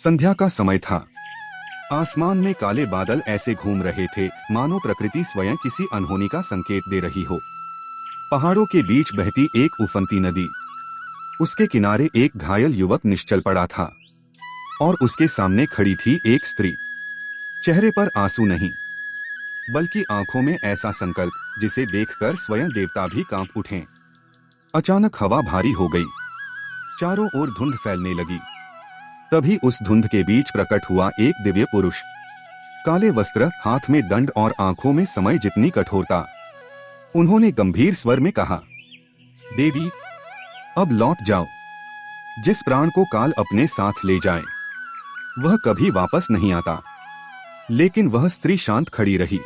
संध्या का समय था। आसमान में काले बादल ऐसे घूम रहे थे मानो प्रकृति स्वयं किसी अनहोनी का संकेत दे रही हो। पहाड़ों के बीच बहती एक उफनती नदी, उसके किनारे एक घायल युवक निश्चल पड़ा था और उसके सामने खड़ी थी एक स्त्री। चेहरे पर आंसू नहीं, बल्कि आंखों में ऐसा संकल्प जिसे देखकर स्वयं देवता भी कांप उठें। अचानक हवा भारी हो गई, चारों ओर धुंध फैलने लगी। तभी उस धुंध के बीच प्रकट हुआ एक दिव्य पुरुष, काले वस्त्र, हाथ में दंड और आंखों में समय जितनी कठोरता। उन्होंने गंभीर स्वर में कहा, देवी, अब लौट जाओ। जिस प्राण को काल अपने साथ ले जाए वह कभी वापस नहीं आता। लेकिन वह स्त्री शांत खड़ी रही।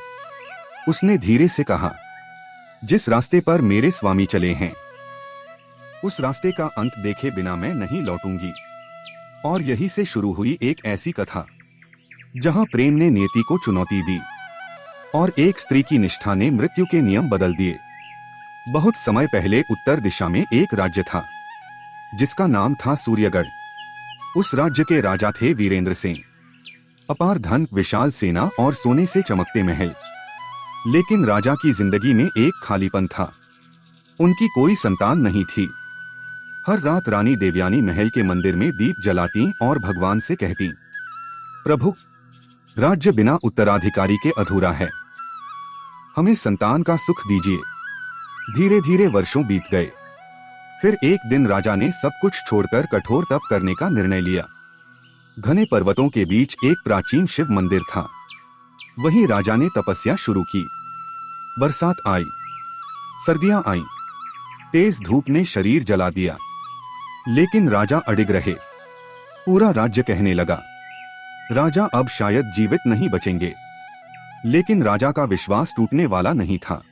उसने धीरे से कहा, जिस रास्ते पर मेरे स्वामी चले हैं उस रास्ते का अंत देखे बिना मैं नहीं लौटूंगी। और यहीं से शुरू हुई एक ऐसी कथा जहां प्रेम ने नियति को चुनौती दी और एक स्त्री की निष्ठा ने मृत्यु के नियम बदल दिए। बहुत समय पहले उत्तर दिशा में एक राज्य था जिसका नाम था सूर्यगढ़। उस राज्य के राजा थे वीरेंद्र सेन। अपार धन, विशाल सेना और सोने से चमकते महल। लेकिन राजा की जिंदगी में एक खालीपन था। उनकी कोई संतान नहीं थी। हर रात रानी देवयानी महल के मंदिर में दीप जलाती और भगवान से कहती, प्रभु, राज्य बिना उत्तराधिकारी के अधूरा है, हमें संतान का सुख दीजिए। धीरे धीरे वर्षों बीत गए। फिर एक दिन राजा ने सब कुछ छोड़कर कठोर तप करने का निर्णय लिया। घने पर्वतों के बीच एक प्राचीन शिव मंदिर था। वहीं राजा ने तपस्या शुरू की। बरसात आई, सर्दियां आईं, तेज धूप ने शरीर जला दिया, लेकिन राजा अडिग रहे। पूरा राज्य कहने लगा, राजा अब शायद जीवित नहीं बचेंगे। लेकिन राजा का विश्वास टूटने वाला नहीं था।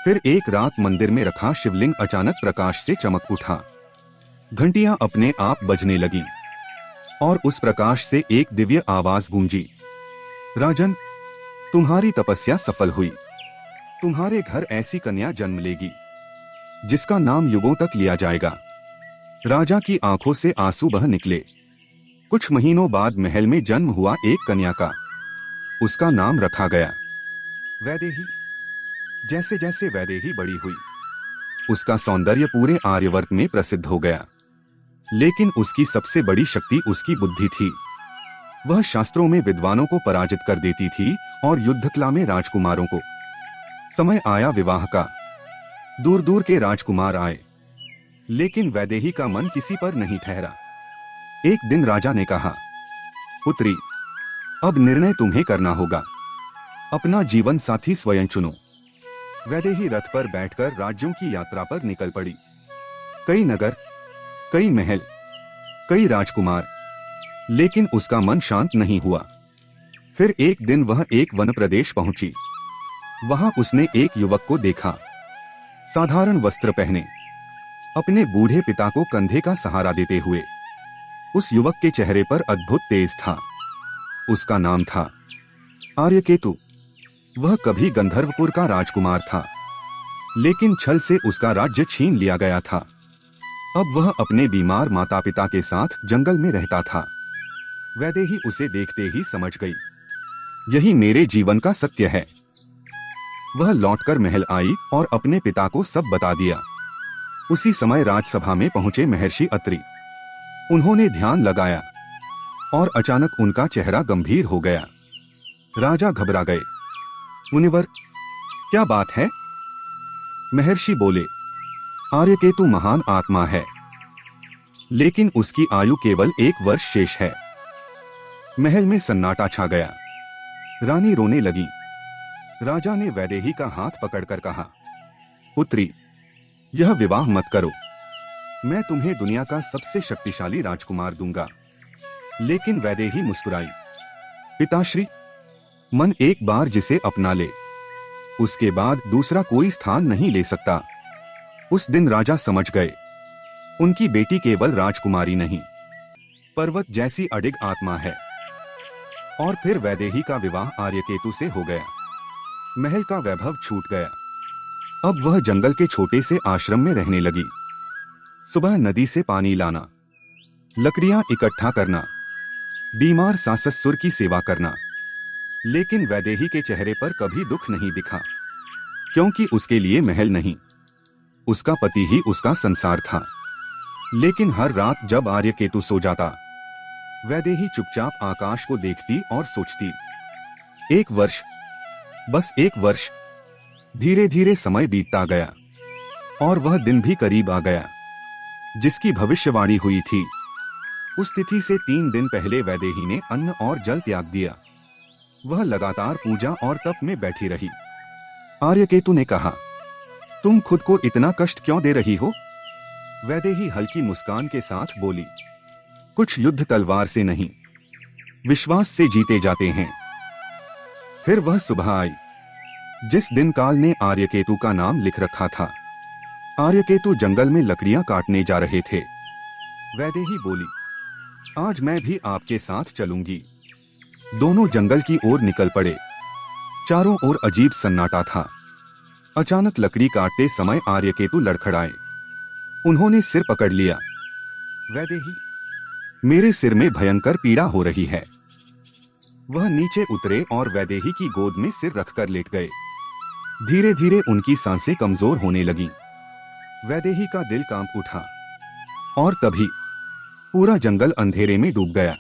फिर एक रात मंदिर में रखा शिवलिंग अचानक प्रकाश से चमक उठा। घंटियां अपने आप बजने लगी और उस प्रकाश से एक दिव्य आवाज गूंजी, राजन, तुम्हारी तपस्या सफल हुई। तुम्हारे घर ऐसी कन्या जन्म लेगी जिसका नाम युगों तक लिया जाएगा। राजा की आंखों से आंसू बह निकले। कुछ महीनों बाद महल में जन्म हुआ एक कन्या का। उसका नाम रखा गया वैदेही। जैसे जैसे वैदेही बड़ी हुई, उसका सौंदर्य पूरे आर्यवर्त में प्रसिद्ध हो गया। लेकिन उसकी सबसे बड़ी शक्ति उसकी बुद्धि थी। वह शास्त्रों में विद्वानों को पराजित कर देती थी और युद्धकला में राजकुमारों को। समय आया विवाह का। दूर दूर के राजकुमार आए, लेकिन वैदेही का मन किसी पर नहीं ठहरा। एक दिन राजा ने कहा, पुत्री, अब निर्णय तुम्हें करना होगा। अपना जीवन साथी स्वयं चुनो। वैदेही रथ पर बैठकर राज्यों की यात्रा पर निकल पड़ी। कई नगर, कई महल, कई राजकुमार, लेकिन उसका मन शांत नहीं हुआ। फिर एक दिन वह एक वन प्रदेश पहुंची। वहां उसने एक युवक को देखा, साधारण वस्त्र पहने, अपने बूढ़े पिता को कंधे का सहारा देते हुए। उस युवक के चेहरे पर अद्भुत तेज था। उसका नाम था आर्यकेतु। वह कभी गंधर्वपुर का राजकुमार था, लेकिन छल से उसका राज्य छीन लिया गया था। अब वह अपने बीमार माता पिता के साथ जंगल में रहता था। वैदेही उसे देखते ही समझ गई, यही मेरे जीवन का सत्य है। वह लौटकर महल आई और अपने पिता को सब बता दिया। उसी समय राजसभा में पहुंचे महर्षि अत्रि। उन्होंने ध्यान लगाया और अचानक उनका चेहरा गंभीर हो गया। राजा घबरा गए। मुनिवर, क्या बात है? महर्षि बोले, आर्यकेतु महान आत्मा है, लेकिन उसकी आयु केवल 1 वर्ष शेष है। महल में सन्नाटा छा गया। रानी रोने लगी। राजा ने वैदेही का हाथ पकड़कर कहा, पुत्री, यह विवाह मत करो। मैं तुम्हें दुनिया का सबसे शक्तिशाली राजकुमार दूंगा। लेकिन वैदेही मुस्कुराई। पिताश्री, मन एक बार जिसे अपना ले, उसके बाद दूसरा कोई स्थान नहीं ले सकता। उस दिन राजा समझ गए, उनकी बेटी केवल राजकुमारी नहीं, पर्वत जैसी अडिग आत्मा है। और फिर वैदेही का विवाह आर्यकेतु से हो गया। महल का वैभव छूट गया। अब वह जंगल के छोटे से आश्रम में रहने लगी। सुबह नदी से पानी लाना, लकड़ियां इकट्ठा करना, बीमार साससुर की सेवा करना। लेकिन वैदेही के चेहरे पर कभी दुख नहीं दिखा, क्योंकि उसके लिए महल नहीं, उसका पति ही उसका संसार था। लेकिन हर रात जब आर्यकेतु सो जाता, वैदेही चुपचाप आकाश को देखती और सोचती। 1 वर्ष, बस 1 वर्ष। धीरे धीरे समय बीतता गया और वह दिन भी करीब आ गया जिसकी भविष्यवाणी हुई थी। उस तिथि से 3 दिन पहले वैदेही ने अन्न और जल त्याग दिया। वह लगातार पूजा और तप में बैठी रही। आर्यकेतु ने कहा, तुम खुद को इतना कष्ट क्यों दे रही हो? वैदेही हल्की मुस्कान के साथ बोली, कुछ युद्ध तलवार से नहीं, विश्वास से जीते जाते हैं। फिर वह सुबह आई जिस दिन काल ने आर्यकेतु का नाम लिख रखा था। आर्यकेतु जंगल में लकड़ियां काटने जा रहे थे। वैदेही बोली, आज मैं भी आपके साथ चलूंगी। दोनों जंगल की ओर निकल पड़े। चारों ओर अजीब सन्नाटा था। अचानक लकड़ी काटते समय आर्यकेतु लड़खड़ाए। उन्होंने सिर पकड़ लिया। वैदेही, मेरे सिर में भयंकर पीड़ा हो रही है। वह नीचे उतरे और वैदेही की गोद में सिर रखकर लेट गए। धीरे धीरे उनकी सांसें कमजोर होने लगीं। वैदेही का दिल कांप उठा और तभी पूरा जंगल अंधेरे में डूब गया।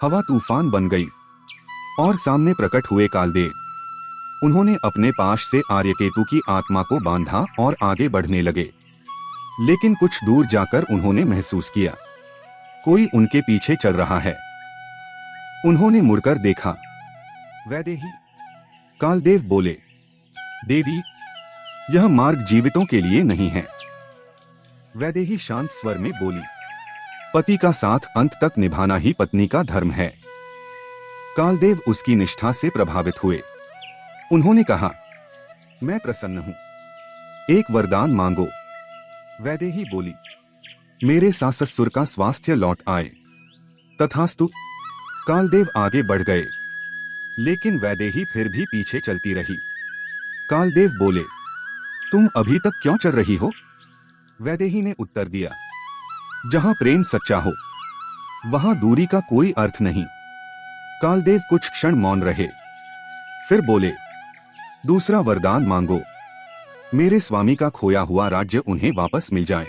हवा तूफान बन गई और सामने प्रकट हुए कालदेव। उन्होंने अपने पाश से आर्यकेतु की आत्मा को बांधा और आगे बढ़ने लगे। लेकिन कुछ दूर जाकर उन्होंने महसूस किया, कोई उनके पीछे चल रहा है। उन्होंने मुड़कर देखा। वैदेही। कालदेव बोले, देवी, यह मार्ग जीवितों के लिए नहीं है। वैदेही शांत स्वर में बोली, पति का साथ अंत तक निभाना ही पत्नी का धर्म है। कालदेव उसकी निष्ठा से प्रभावित हुए। उन्होंने कहा, मैं प्रसन्न हूं, एक वरदान मांगो। वैदेही बोली, मेरे सास-ससुर का स्वास्थ्य लौट आए। तथास्तु। कालदेव आगे बढ़ गए, लेकिन वैदेही फिर भी पीछे चलती रही। कालदेव बोले, तुम अभी तक क्यों चल रही हो? वैदेही ने उत्तर दिया, जहां प्रेम सच्चा हो, वहां दूरी का कोई अर्थ नहीं। कालदेव कुछ क्षण मौन रहे, फिर बोले, दूसरा वरदान मांगो। मेरे स्वामी का खोया हुआ राज्य उन्हें वापस मिल जाए।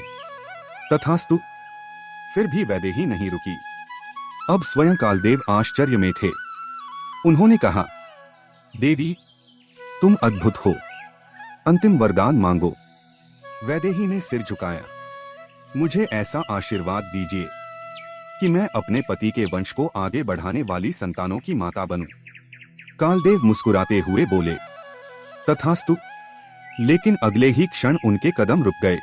तथास्तु। फिर भी वैदेही नहीं रुकी। अब स्वयं कालदेव आश्चर्य में थे। उन्होंने कहा, देवी, तुम अद्भुत हो, अंतिम वरदान मांगो। वैदेही ने सिर झुकाया, मुझे ऐसा आशीर्वाद दीजिए कि मैं अपने पति के वंश को आगे बढ़ाने वाली संतानों की माता बनूं। कालदेव मुस्कुराते हुए बोले, तथास्तु। लेकिन अगले ही क्षण उनके कदम रुक गए।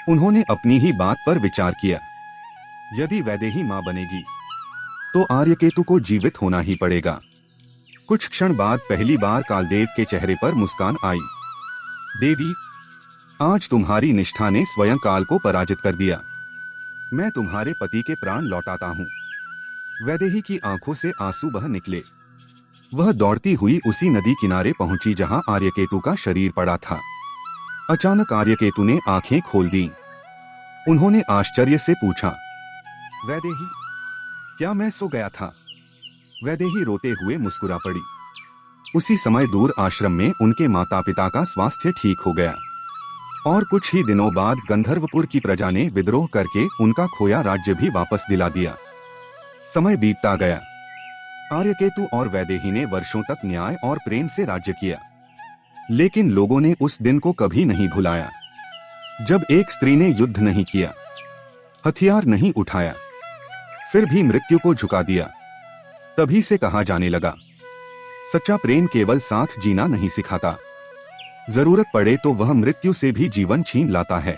उन्होंने अपनी ही बात पर विचार किया। यदि वैदेही मां बनेगी तो आर्यकेतु को जीवित होना ही पड़ेगा। कुछ क्षण बाद पहली बार कालदेव के चेहरे पर मुस्कान आई। देवी, आज तुम्हारी निष्ठा ने स्वयं काल को पराजित कर दिया। मैं तुम्हारे पति के प्राण लौटाता हूँ। वैदेही की आंखों से आंसू बह निकले। वह दौड़ती हुई उसी नदी किनारे पहुंची जहां आर्यकेतु का शरीर पड़ा था। अचानक आर्यकेतु ने आंखें खोल दी। उन्होंने आश्चर्य से पूछा, वैदेही, क्या मैं सो गया था? वैदेही रोते हुए मुस्कुरा पड़ी। उसी समय दूर आश्रम में उनके माता पिता का स्वास्थ्य ठीक हो गया और कुछ ही दिनों बाद गंधर्वपुर की प्रजा ने विद्रोह करके उनका खोया राज्य भी वापस दिला दिया। समय बीतता गया। आर्यकेतु और वैदेही ने वर्षों तक न्याय और प्रेम से राज्य किया, लेकिन लोगों ने उस दिन को कभी नहीं भुलाया जब एक स्त्री ने युद्ध नहीं किया, हथियार नहीं उठाया, फिर भी मृत्यु को झुका दिया। तभी से कहा जाने लगा, सच्चा प्रेम केवल साथ जीना नहीं सिखाता, जरूरत पड़े तो वह मृत्यु से भी जीवन छीन लाता है।